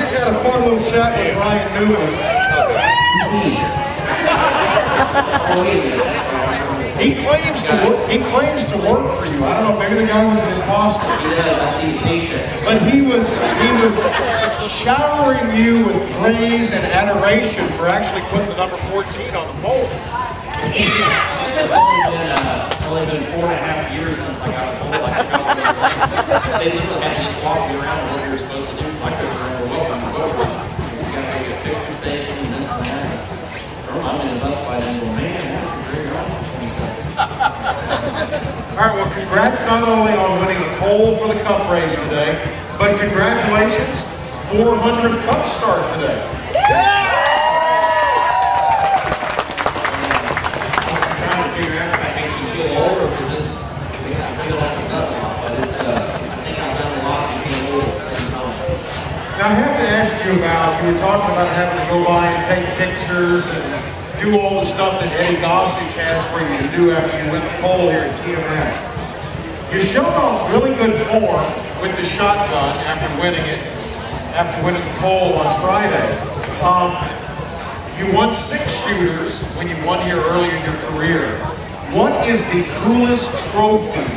just had a fun little chat with Ryan Newman. He claims to work for you. I don't know, maybe the guy was an imposter. He does, I see the paychecks. But he was showering you with praise and adoration for actually putting the number 14 on the pole. It's only been 4.5 years since I got a pole. They literally had to just walk me around what we were supposed to do. I couldn't remember what we were going to do. We got to take a picture taken and this and that. I'm in the bus by then going, man, that's a great run. All right, well, congrats not only on winning the pole for the Cup race today, but congratulations, 400th Cup start today. I'm trying to figure out if I make you feel older or just I feel like a nut off, but it's, I think I've done a lot to feel older at the same time. Now, I have to ask you about, you were talking about having to go by and take pictures and do all the stuff that Eddie Gossage has for you to do after you win the pole here at TMS. You showed off really good form with the shotgun after winning the pole on Friday. You won 6 shooters when you won here early in your career. What is the coolest trophy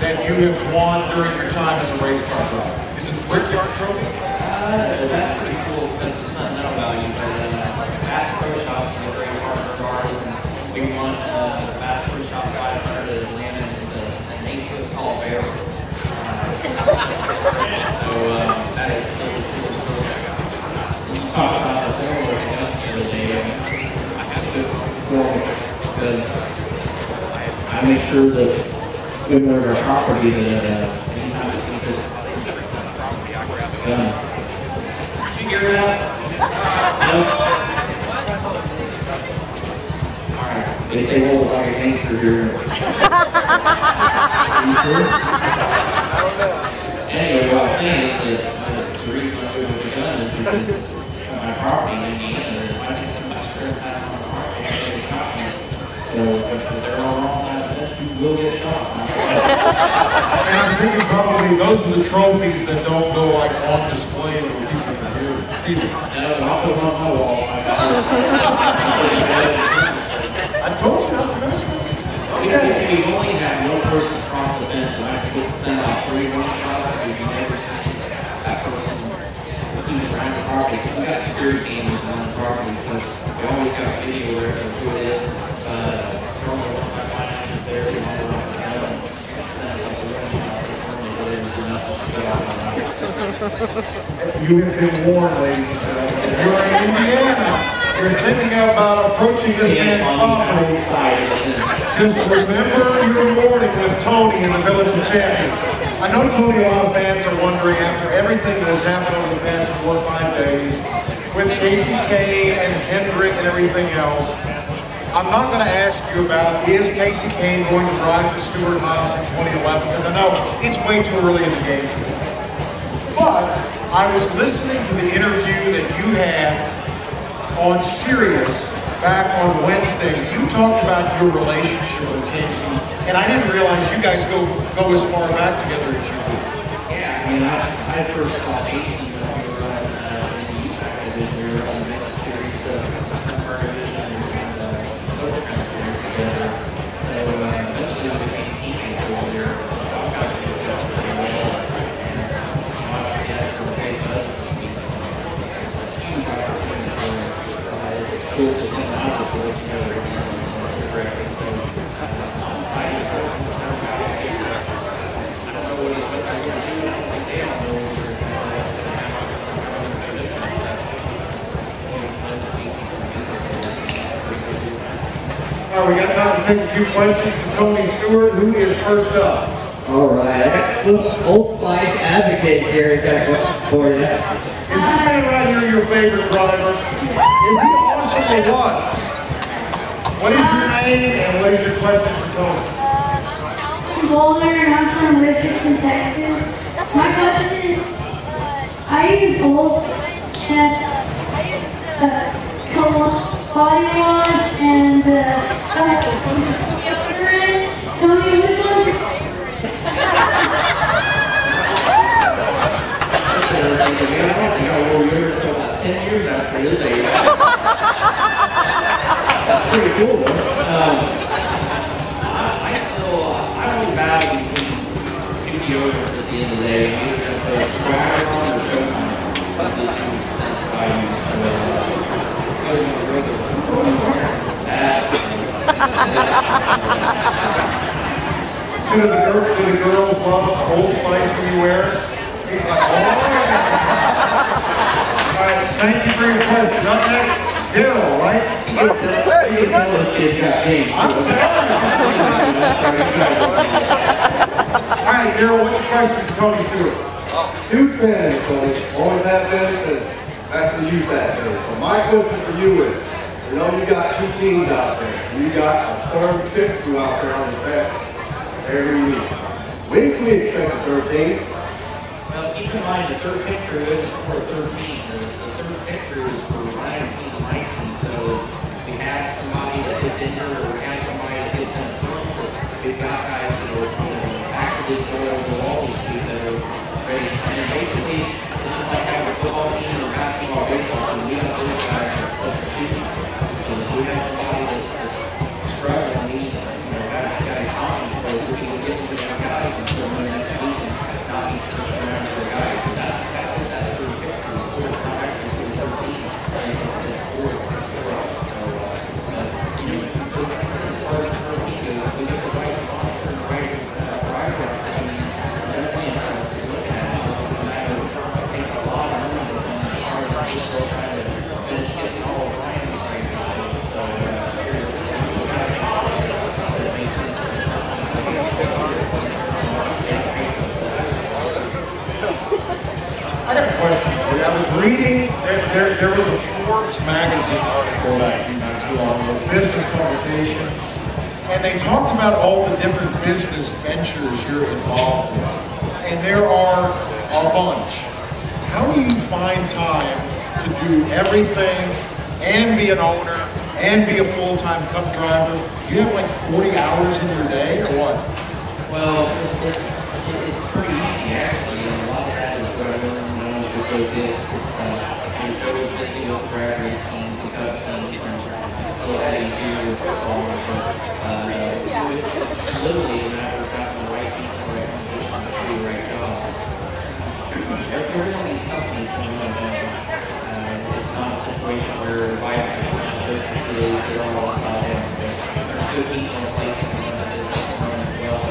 that you have won during your time as a race car driver? Is it the Brickyard Trophy? That's pretty cool because it's not known value, but Fast Pro Shops is a great partner of ours, and we won the Fast Pro Shop 500 at Atlanta, and it's an 8-foot tall barrel. So that is still the coolest trophy. When you talk about the form working up the other day, I have to form because I make sure that we know our property that anytime it's interested. Figure it out. No. Alright. They say hold like a gangster here. Are you sure? Anyway, what I'm saying is that the reason I do what we've done is because on my property in Indiana, there's might be some much spare time on the market. So if they're on the wrong side of this, you will get shot. And I'm thinking probably those are the trophies that don't go like on display when people can hear it. See them. No, I'll put them on my wall. I told you not to mess with it. Okay. We only have one person across the fence, and I'm supposed to send out 3 warning shots if you never see that person who's around the property. We got security cameras around the property, so we always got video where who it is. Normally once I find out that they're in there, you have been warned, ladies and gentlemen. If you're in Indiana, you're thinking about approaching this man's property. Just remember your morning with Tony in the Village of Champions. I know, Tony, a lot of fans are wondering, after everything that has happened over the past 4 or 5 days, with Casey Kane and Hendrick and everything else, I'm not going to ask you about, is Casey Kane going to drive for Stewart in 2011, because I know it's way too early in the game for him. But I was listening to the interview that you had on Sirius back on Wednesday. You talked about your relationship with Casey, and I didn't realize you guys go as far back together as you do. Yeah, I mean, I first saw Casey when we were in the East Side Division. We were on the next series, the Sommer Division, and Stewart series together. So eventually we became teammates over there. So I've got to do it pretty well. It's cool to see them out before it's together correctly. So I'm excited for it. I don't know what he's going to do. I don't think they all know what they're going to All right, we got time to take a few questions from Tony Stewart. Who is first up? All right, I got Old Spice Advocate here for you. Is this man right here your favorite driver? Is he awesome or what? What is your name and what is your question for Tony? I'm Boulder and I'm from Richardson, Texas. My question is, I use both body wash and deodorant. Tony, which one's your favorite? years after his age. That's pretty cool, though. I don't battle between two deodorants at the end of the day. I'm either going to put Swagger on or Showtime. Those two cents that I use. So let's go to the regular. So do the girls love Old Spice when you wear it? He's like, oh yeah. All right, thank you for your question. Up next, Daryl, right? You can tell this kid's got game. I'm telling you. All right, Daryl, what's your question for Tony Stewart? Huge fan, Tony. Always have been since back to the youth that day. So my question for you is, you know you got two teams out there. You got a third pick crew out there on the track every week. When can we expect a third team? Well, keep in mind the third pick crew isn't for a third team. The third pick crew is for Ryan team 19. So if we have somebody that is injured or we have somebody that gets in a slump, we've got guys that are actively going over all these kids that are ready. And basically, it's just like having a football team or basketball or baseball team. We got those guys that are substituting. So if we have somebody that's struggling, we need to have this guy's confidence coach, we can get to those guys and put them in the next week and not be searching around for the guys. So that's what that third pick crew is for. It's not actually for the 13. It's for the first four. So, as far as the third week goes, we get the right sponsor and the right rider. I mean, definitely interested in looking at it. No matter it takes a lot of money to fund as far as we're still trying to finish getting all of Ryan's prices. So, I got a question for you. I was reading, there was a Forbes magazine article not too long ago, business publication, and they talked about all the different business ventures you're involved in. And there are a bunch. How do you find time to do everything and be an owner and be a full-time cup driver? You have like 40 hours in your day or what? Well, it's pretty easy actually, and a lot of that is what I learned when I was with those kids. It's always busy with grad race teams, the cup teams, and still adding to your football. It's literally a matter of having the right people, the right position to do the right job. Every one of these companies can run down. It's not a situation where they're all about it. There's good people in place that can run this well.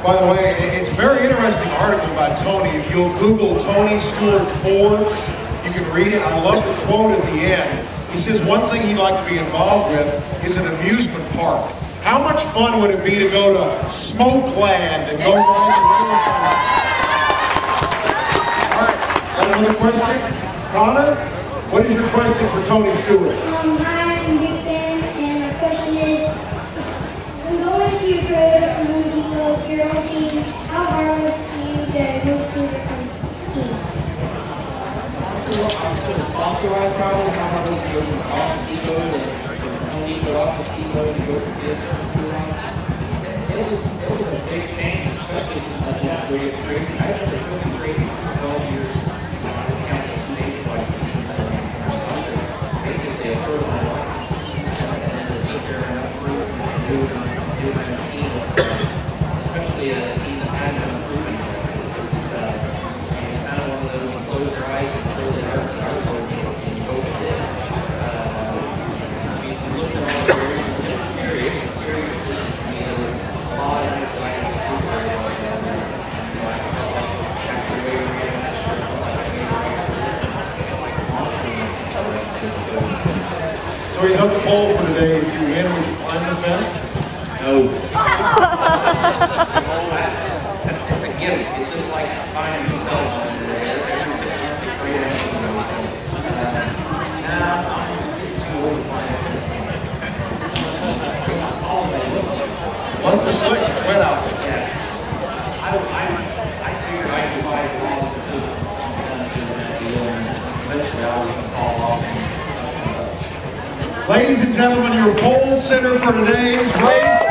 By the way, it's a very interesting article about Tony. If you'll Google Tony Stewart Forbes, you can read it. I love the quote at the end. He says one thing he'd like to be involved with is an amusement park. How much fun would it be to go to Smokeland and go ride the roller coaster? All right, another question? Connor, what is your question for Tony Stewart? Hi, I'm Big Ben, and our question is, when going to your third Home Depot to your own team, how hard was it to you to move to a different team? Sponsor-wise, probably how hard was it to go from Office Depot to Home Depot Office Depot to go from this to it was a big change, especially since I did radio racing. I've been doing racing for 12 years. I don't count this nationwide seasons. Basically, a third of my life. And then to sit there and improve and do my team, especially a team that hasn't been improving. It's kind of one of those you close your eyes and throw the darts at our board games and you hope it is. If you look at all the areas, it's scary. It's a scary position for me. There was a lot of nice items too. So I felt like after the way we ran that So he's on the pole for today. If you win, would you climb the fence? No. It's a gimmick. It's just like finding yourself on every 6 months to create anything. So, I'm too old to find this. That's all they look like. Once they're slick, it's wet out there. Yeah. I figured I could buy the balls because it's a long time to do that deal, and eventually I was going to fall off. Ladies and gentlemen, your pole sitter for today's race